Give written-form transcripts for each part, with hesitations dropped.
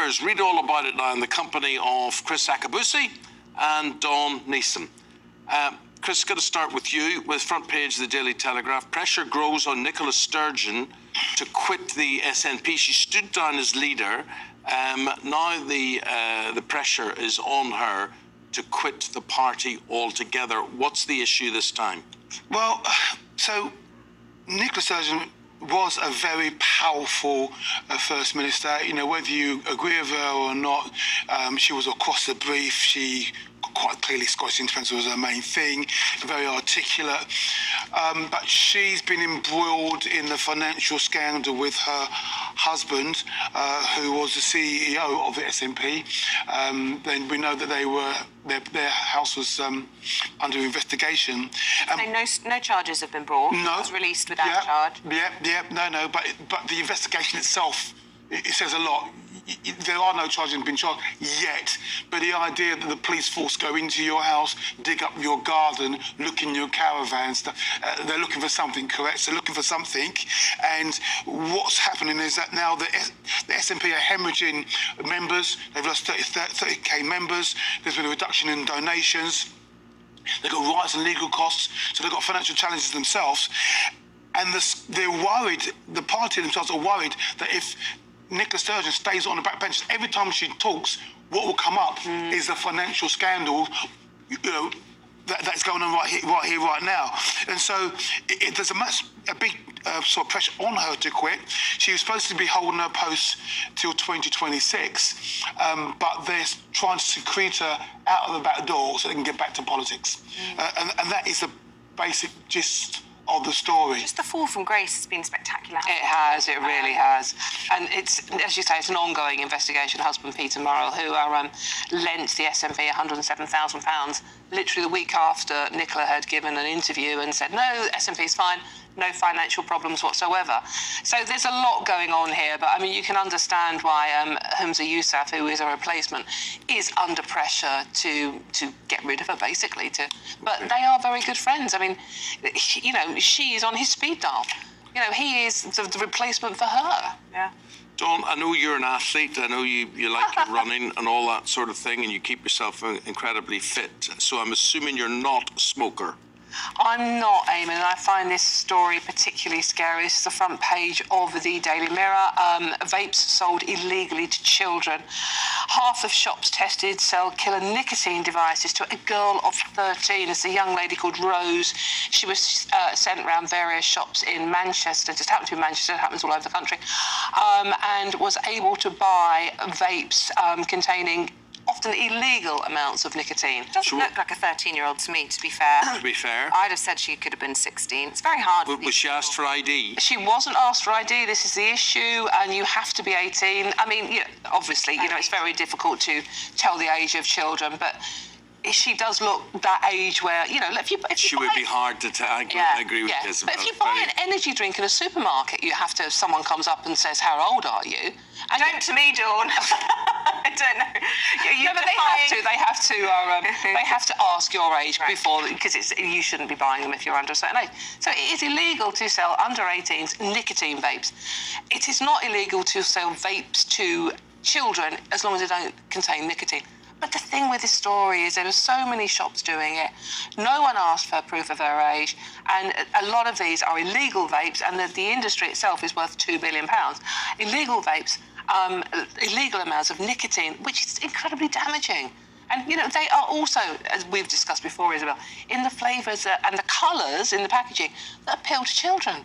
newspapers. Read all about it now in the company of Chris Akabusi and Dawn Neeson. Chris, got to start with you. With front page of the Daily Telegraph, pressure grows on Nicola Sturgeon to quit the SNP. She stood down as leader. Now the pressure is on her to quit the party altogether. What's the issue this time? Well, so Nicola Sturgeon was a very powerful First Minister. You know, whether you agree with her or not, she was across the brief. She quite clearly Scottish independence was her main thing, very articulate. But she's been embroiled in the financial scandal with her husband, who was the CEO of the SNP. Then we know that they were their house was under investigation. No charges have been brought. No, it was released without charge. No. But the investigation itself, it says a lot. There are no charges been charged yet, but the idea that the police force go into your house, dig up your garden, look in your caravans, they're looking for something, correct? So looking for something, and what's happening is that now the SNP are hemorrhaging members. They've lost 30k members. There's been a reduction in donations. They've got rights and legal costs, so they've got financial challenges themselves, and they're worried. The party themselves are worried that if Nicola Sturgeon stays on the back bench, every time she talks, what will come up is the financial scandal, that's going on right here, right now. And so there's a big sort of pressure on her to quit. She was supposed to be holding her post till 2026, but they're trying to secrete her out of the back door so they can get back to politics. And that is the basic gist of the story. Just the fall from grace has been spectacular. It has, it really has. And it's, as you say, it's an ongoing investigation. Husband Peter Murrell, who lent the SNP £107,000, literally the week after Nicola had given an interview and said, no, SNP's fine, no financial problems whatsoever. So there's a lot going on here, but I mean, you can understand why Humza Yousaf, who is a replacement, is under pressure to get rid of her, basically. But they are very good friends. I mean, she is on his speed dial. He is the replacement for her. Yeah. Dawn, I know you're an athlete. I know you like your running and all that sort of thing, and you keep yourself incredibly fit. So I'm assuming you're not a smoker. I'm not, Eamonn, and I find this story particularly scary. This is the front page of the Daily Mirror. Vapes sold illegally to children. Half of shops tested sell killer nicotine devices to a girl of 13. It's a young lady called Rose. She was sent around various shops in Manchester. It just happened to be Manchester. It happens all over the country. And was able to buy vapes containing often illegal amounts of nicotine. It doesn't look like a 13-year-old to me, to be fair. To be fair. I'd have said she could have been 16. It's very hard. Was she asked for ID? She wasn't asked for ID. This is the issue, and you have to be 18. I mean, obviously, it's very difficult to tell the age of children, but she does look that age where, if you she would be hard to tell. I agree with Isabel. But if you buy an energy drink in a supermarket, you have to, if someone comes up and says, how old are you? And don't to me, Dawn. I don't know. But they have to ask your age before, because you shouldn't be buying them if you're under a certain age. So it is illegal to sell under 18s nicotine vapes. It is not illegal to sell vapes to children as long as they don't contain nicotine. But the thing with this story is there are so many shops doing it. No one asked for proof of their age, and a lot of these are illegal vapes, and the industry itself is worth £2 billion. Illegal vapes, illegal amounts of nicotine, which is incredibly damaging. And, they are also, as we've discussed before, Isabel, in the flavours and the colours in the packaging that appeal to children.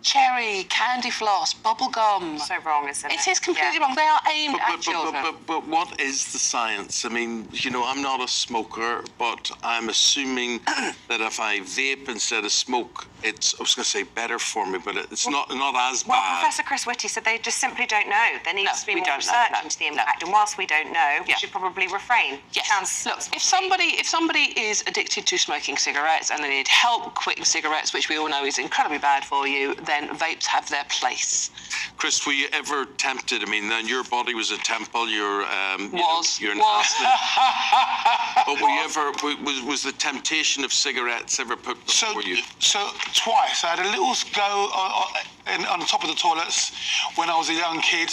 Cherry, candy floss, bubble gum. So wrong, isn't it? It is completely wrong. They are aimed at children. But what is the science? I mean, I'm not a smoker, but I'm assuming that if I vape instead of smoke, it's, I was going to say better for me, but it's not as bad. Well, Professor Chris Whitty said they just simply don't know. There needs to be more research into the impact, and whilst we don't know, we should probably refrain. Yes. Look, if somebody is addicted to smoking cigarettes and they need help quitting cigarettes, which we all know is incredibly bad for you, then vapes have their place. Chris, were you ever tempted? I mean, then your body was a temple. You're an athlete. But were you ever? Was the temptation of cigarettes ever put before you? So twice. I had a little go on the top of the toilets when I was a young kid.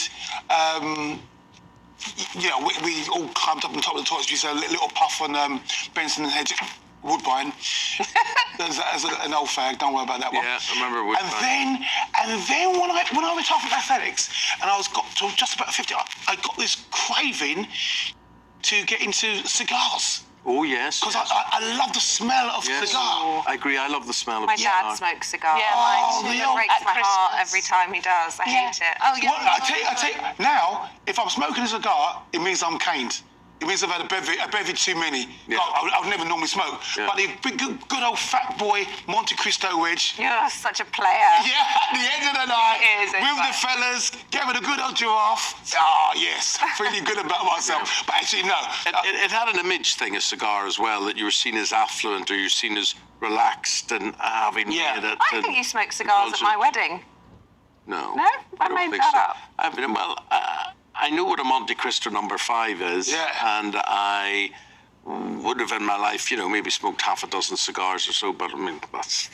you know, we all climbed up on top of the toilets. We used to have a little puff on Benson and Hedge Woodbine. as an old fag, don't worry about that one. Yeah, I remember Woodbine. And then when I retired from athletics, and I got to just about 50, I got this craving to get into cigars. Oh, yes. Because yes. I love the smell of cigar. I agree. I love the smell of My cigar. dad smokes cigars. Yeah, mine It breaks my heart every time he does. I hate it. Oh, yeah. Well, I tell you, now, if I'm smoking a cigar, it means I'm caned. It means I've had a bevy too many. Yeah. I would never normally smoke. Yeah. But the big, good old fat boy Monte Cristo wedge. You're such a player. Yeah, at the end of the night, It is, with the fellas, giving a good old giraffe. Ah, yes, feeling good about myself. But actually, no. It had an image thing, a cigar as well, that you were seen as affluent or you're seen as relaxed and having made it. I think you smoked cigars at my wedding. No. No? I don't made think that so. up. I know what a Monte Cristo number 5 is. Yeah. And I would have in my life, you know, maybe smoked half a dozen cigars or so, but I mean, that's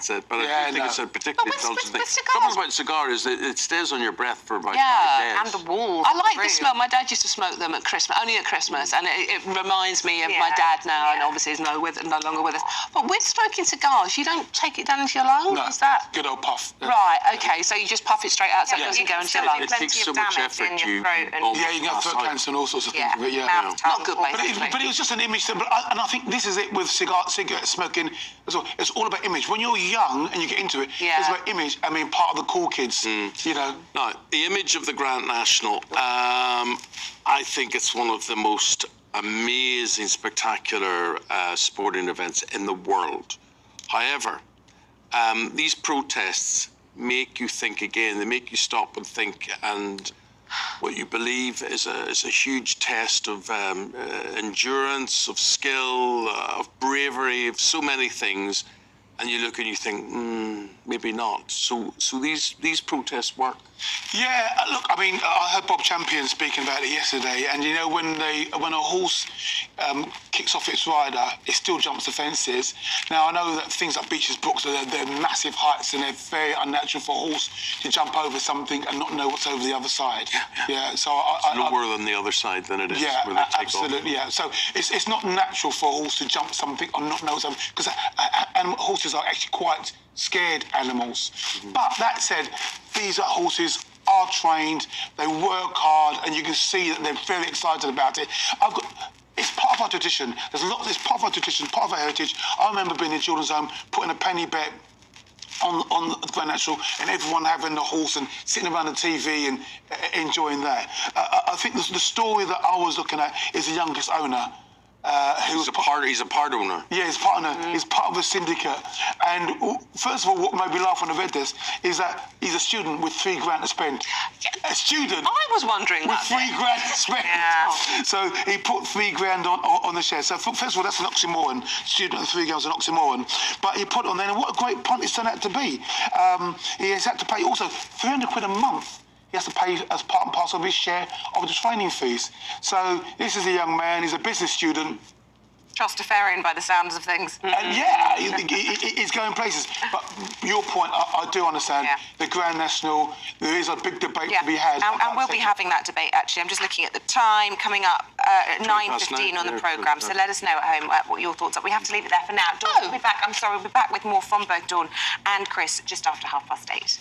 it. But I do think it's a particularly indulgent thing. The trouble about cigar is that it stays on your breath for about 5 days. And the walls. I like the smell. My dad used to smoke them at Christmas, only at Christmas, and it reminds me of my dad now, and obviously he's no longer with us. But with smoking cigars, you don't take it down into your lungs? No, Is that? good old puff. Right, okay, so you just puff it straight out so it doesn't go into your lungs. It takes so much effort. In your throat Yeah, you can have throat cancer and all sorts of things with it, yeah. Not good, basically. But it was just an image, and I think this is it with cigarette smoking as well. It's all about image. When you're young and you get into it, it's about image. I mean, part of the cool kids, you know. Now, the image of the Grand National, I think it's one of the most amazing, spectacular sporting events in the world. However, these protests make you think again. They make you stop and think, and what you believe is a huge test of endurance, of skill, of bravery, of so many things. And you look and you think, maybe not. So these protests work. Yeah, look, I mean, I heard Bob Champion speaking about it yesterday, and you know, when a horse kicks off its rider, it still jumps the fences. Now, I know that things like beaches, brooks, they're massive heights, and they're very unnatural for a horse to jump over something and not know what's over the other side. Yeah. So it's lower than the other side than it is. Yeah, where they take absolutely. Off. Yeah. So it's not natural for a horse to jump something or not know something, because horses are actually quite scared animals. But that said, these horses are trained, they work hard, and you can see that they're very excited about it. It's part of our tradition. It's part of our tradition, part of our heritage. I remember being in children's home, putting a penny bet on the Grand National, and everyone having the horse and sitting around the TV and enjoying that. I think the story that I was looking at is the youngest owner. He's a part owner. Yeah, he's part owner. He's part of a syndicate. And first of all, what made me laugh when I read this is that he's a student with $3,000 to spend. A student. I was wondering with that. $3,000 to spend. Yeah. So he put $3,000 on the share. So first of all, that's an oxymoron. Student with $3,000 is an oxymoron. But he put on there, and what a great punt it's turned out to be. He has had to pay also £300 a month. He has to pay as part and parcel of his share of the training fees. So this is a young man, he's a business student. Trustafarian by the sounds of things. And yeah, he's going places. But your point, I do understand. Yeah. The Grand National, there is a big debate to be had. And we'll be having that debate, actually. I'm just looking at the time, coming up at 9:15 on the programme. So let us know at home what your thoughts are. We have to leave it there for now. Dawn will be back. I'm sorry, we'll be back with more from both Dawn and Chris just after 8:30.